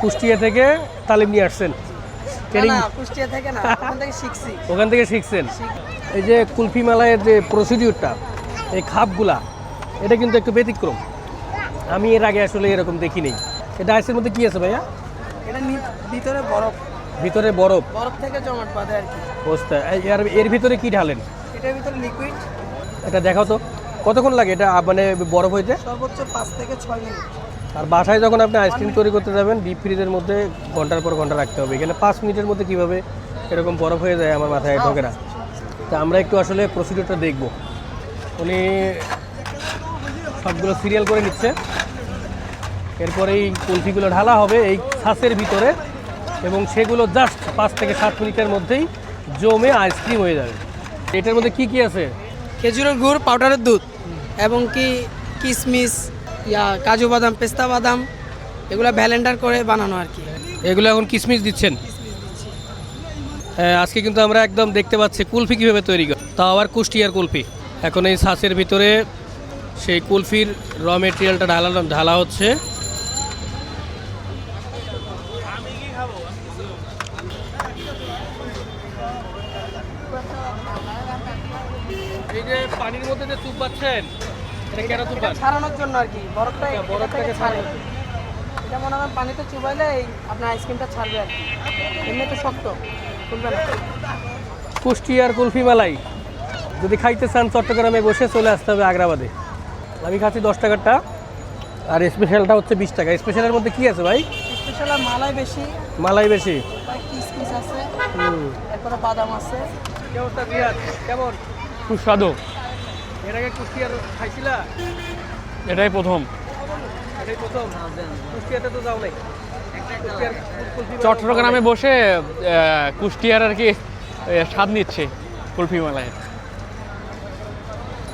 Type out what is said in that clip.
কুষ্টিয়া থেকে তালিম নিয়ে আসছেন? ট্রেনিং? না, কুষ্টিয়া থেকে না, ওখান থেকে শিখছি। ওখান থেকে শিখছেন? এই যে কুলফি মালাইয়ের যে প্রসিডিউরটা, এই খাপগুলা, এটা কিন্তু একটু ব্যতিক্রম। আমি এর আগে আসলে এরকম দেখিনি। এটা আইসের মধ্যে কি আছে ভাইয়া? এটা ভিতরে বরফ, ভিতরে বরফ? বরফ থেকে জমাট বাঁধে আর কি। বুঝতে। এর ভিতরে কি ঢালেন? এটার ভিতরে লিকুইড। এটা দেখাও তো, কতক্ষণ লাগে এটা মানে বরফ হইতে? সর্বোচ্চ 5 থেকে 6 মিনিট। আর বাসায় যখন আপনি আইসক্রিম তৈরি করতে যাবেন, ডিপ ফ্রিজের মধ্যে ঘন্টার পর ঘন্টা রাখতে হবে। এখানে 5 মিনিটের মধ্যে কিভাবে এরকম বরফ হয়ে যায় আমার মাথায় ঢোকে না। তা আমরা একটু আসলে প্রসিডিউরটা দেখব। উনি সবগুলো সিরিয়াল করে নিচ্ছে, এরপরে এই কুলফিগুলো ঢালা হবে এই ছাঁচের ভিতরে এবং সেগুলো জাস্ট 5 থেকে 7 মিনিটের মধ্যেই জমে আইসক্রিম হয়ে যাবে। এটার মধ্যে কি কি আছে? খেজুরের গুড়, পাউডারের দুধ এবং কি কিশমিশ, কাজু বাদাম, পেস্তা বাদাম, এগুলো ব্লেন্ডার করে বানানো আর কি। এগুলো এখন কিশমিশ দিচ্ছেন? আজকে কিন্তু আমরা একদম দেখতে পাচ্ছি কুলফি কীভাবে তৈরি করে, তাও আবার কুষ্টিয়ার কুলফি। এখন এই ছাঁচের ভিতরে সেই কুলফির র মেটেরিয়ালটা ঢালা হচ্ছে। এই যে পানির মধ্যে যে চুপ পাচ্ছেন, এটা কেন চুপ পাচ্ছেন? ছাড়ানোর জন্য আর কি, বরফটাকে ছাড়ে। এটা মনে হয় পানিতে চুবাইলে আপনার আইসক্রিমটা ছাড়বে আর কি, এমনি তো শক্ত খুলবে না। কুষ্টিয়ার কুলফি মালাই যদি খাইতে চান চট্টগ্রামে বসে চলে আসতে হবে আগ্রাবাদে। আমি খাচ্ছি 10 টাকারটা, আর স্পেশালটা হচ্ছে 20 টাকা। স্পেশালের মধ্যে কি আছে ভাই? স্পেশাল মালাই বেশি, মালাই বেশি, কিশমিশ আছে, এরপরে বাদাম আছে। কেমন? সুস্বাদু। এর আগে কুষ্টিয়ার খাইছিলা? এটাই প্রথম। এটাই প্রথম? কুষ্টিয়াতে তো যাও নাই? কুষ্টিয়ার কুলফি মালাই চট্টগ্রামে বসে কুষ্টিয়ার আর কি স্বাদ নিচ্ছে কুলফি মালাইয়ের।